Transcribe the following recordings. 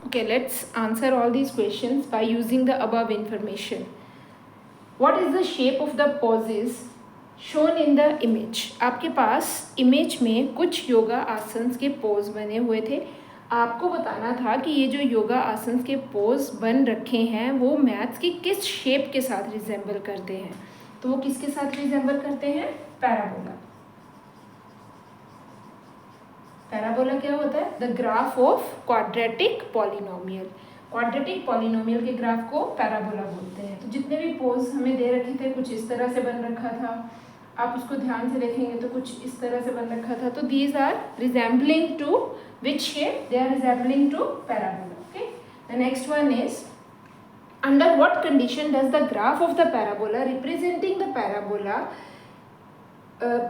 Okay, let's answer all these questions by using the above information. What is the shape of the poses shown in the image? आपके पास image में कुछ योगा आसन्स के pose बने हुए थे. आपको बताना था कि ये जो योगा आसन्स के पोज बन रखे हैं वो मैथ्स की किस शेप के साथ रिजेंबल करते हैं. तो वो किसके साथ रिजेंबल करते हैं? पैराबोला. पैराबोला क्या होता है? The graph of quadratic polynomial. Quadratic polynomial के ग्राफ को पैराबोला बोलते हैं. तो जितने भी पोज हमें दे रखे थे कुछ इस तरह से बन रखा था. आप उसको ध्यान से देखेंगे तो कुछ इस तरह से बन रखा था. तो these are resembling to which shape? They are resembling to parabola. Okay, the next one is under what condition does the graph of the parabola representing the parabola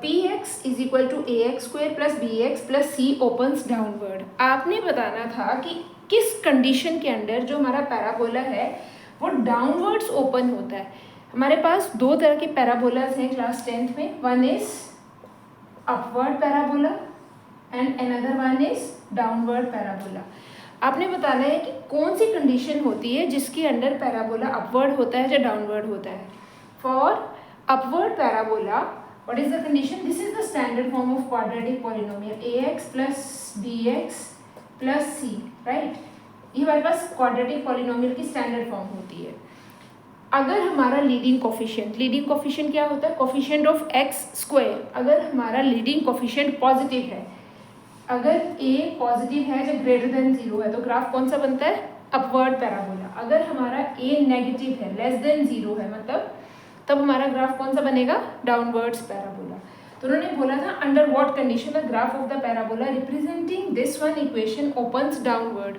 px is equal to ax square plus bx plus c opens downward. आपने बताना था कि किस condition के under जो हमारा parabola है वो डाउनवर्ड्स ओपन होता है. हमारे पास दो तरह के पैराबोलास हैं क्लास 10th में. One is upward parabola and another one is downward parabola. आपने बताना है कि कौन सी कंडीशन होती है जिसके अंडर पैराबोला अपवर्ड होता है या डाउनवर्ड होता है. For upward parabola what is the condition? This is the standard form of quadratic polynomial ax plus bx plus c. Right, ये हमारे पास क्वाड्रेटिक पॉलिनोमियल की स्टैंडर्ड फॉर्म होती है. अगर हमारा लीडिंग कोफिशिएंट क्या होता है? Coefficient of x square. अगर हमारा लीडिंग कोफिशिएंट पॉजिटिव है, अगर a पॉजिटिव है जब ग्रेटर देन 0 है तो ग्राफ कौन सा बनता है? Upward parabola. अगर हमारा a नेगेटिव है, लेस देन 0 है, मतलब तब हमारा ग्राफ कौन सा बनेगा? Downwards parabola. तो उन्होंने बोला था under what condition the graph of the parabola representing this one equation opens downward.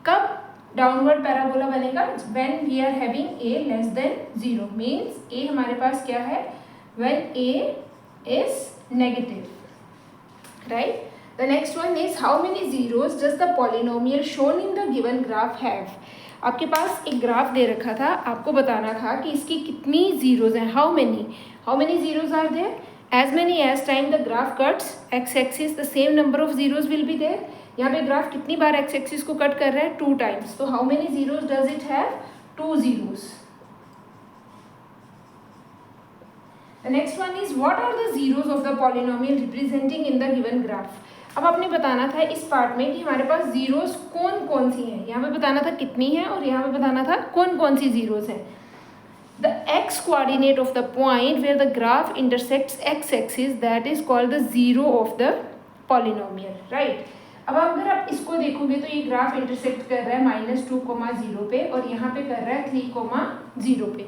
कब डाउनवर्ड पैराबोला बनेगा? When we are having a less than 0. Means a हमारे पास क्या है? When a is negative. Right. The next one is how many zeros does the polynomial shown in the given graph have? आपके पास एक graph दे रखा था, आपको बताना था कि इसकी कितनी जीरोज हैं. How many zeros are there? As many as time the graph cuts X axis the same number of zeros will be there. यहाँ पे ग्राफ कितनी बार एक्स एक्सिस को कट कर रहा है? 2 टाइम्स. तो how many zeros does it have? 2 zeros. The next one is what are the zeros of the polynomial representing in the given graph? अब आपने बताना था इस पार्ट में कि हमारे पास जीरोस कौन कौन सी हैं. यहाँ पे बताना था कितनी है और यहाँ पे बताना था कौन कौन सी जीरोस हैं. The X coordinate of the point where the graph intersects X axis that is called the zero of the polynomial. Right. अब अगर आप इसको देखोगे तो ये ग्राफ इंटरसेक्ट कर रहा है -2,0 पे और यहाँ पे कर रहा है 3,0 पे.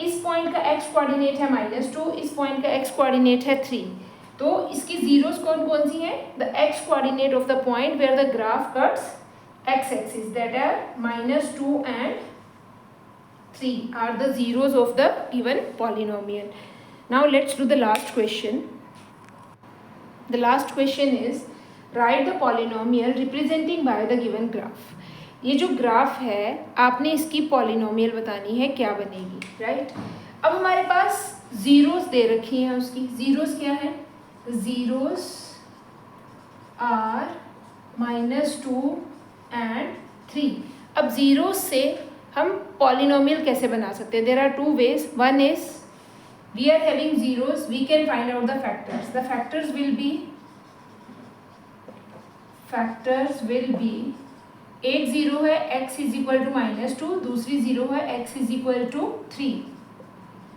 इस पॉइंट का एक्स कोऑर्डिनेट है -2, इस पॉइंट का एक्स कोऑर्डिनेट है 3. तो इसकी जीरोस कौन कौन सी हैं? The X coordinate of the point where the graph cuts X axis that are -2 and 3 are the zeros of the given polynomial. Now let's do the last question. The last question is write the polynomial representing by the given graph. ये जो graph है आपने इसकी polynomial बतानी है क्या बनेगी. Right. अब हमारे पास जीरोस दे रखी हैं. उसकी जीरोस क्या है? Zeros are -2 and 3. अब जीरोस से हम पॉलिनोमियल कैसे बना सकते हैं? There are 2 ways. One is we are having zeros, we can find out the factors. The factors will be एक जीरो है x इज इक्वल टू -2, दूसरी जीरो है x इज इक्वल टू 3.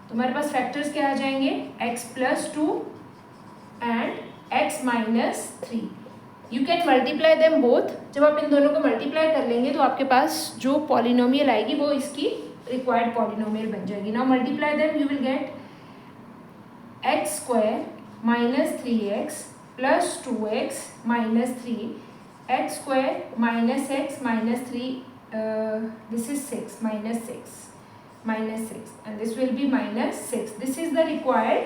तो हमारे पास फैक्टर्स क्या आ जाएंगे? x + 2 and x - 3. You can multiply them both. जब आप इन दोनों को मल्टीप्लाई कर लेंगे तो आपके पास जो पॉलिनोमियल आएगी वो इसकी रिक्वायर्ड पॉलिनोमियल बन जाएगी. Now multiply them, you will get x² - 3x + 2x - 3, x² - x - 3, this is 6 -6 and this will be -6. This is the required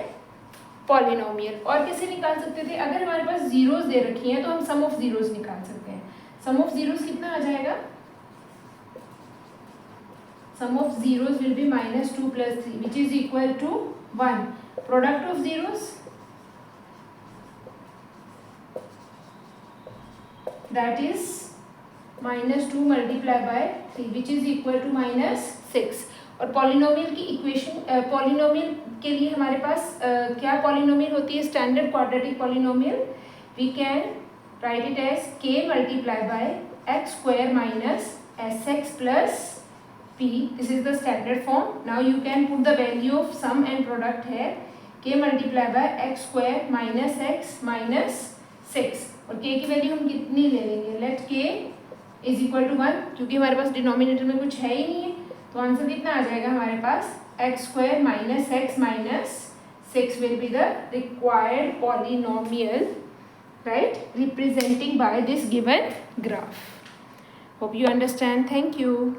polynomial. और कैसे निकाल सकते थे? अगर हमारे पास जीरोस दे रखी हैं तो हम सम ऑफ जीरोस निकाल सकते हैं. सम ऑफ जीरोस कितना आ जाएगा? Sum of zeros will be -2 + 3 which is equal to 1. Product of zeros that is -2 multiply by 3 which is equal to -6। और पॉलिनोमियल की इक्वेशन, पॉलिनोमियल के लिए हमारे पास क्या पॉलिनोमियल होती है? Standard quadratic polynomial. We can write it as k multiply by x square minus sx plus p. This is the standard form. Now you can put the value of sum and product here. k multiply by x square minus x minus 6 और k की value हम कितनी ले लेंगे? Let k is equal to 1, क्योंकि हमारे पास denominator में कुछ है ही नहीं है, तो आंसर कितना आ जाएगा हमारे पास? x square minus x minus 6 will be the required polynomial, right, representing by this given graph. Hope you understand. Thank you.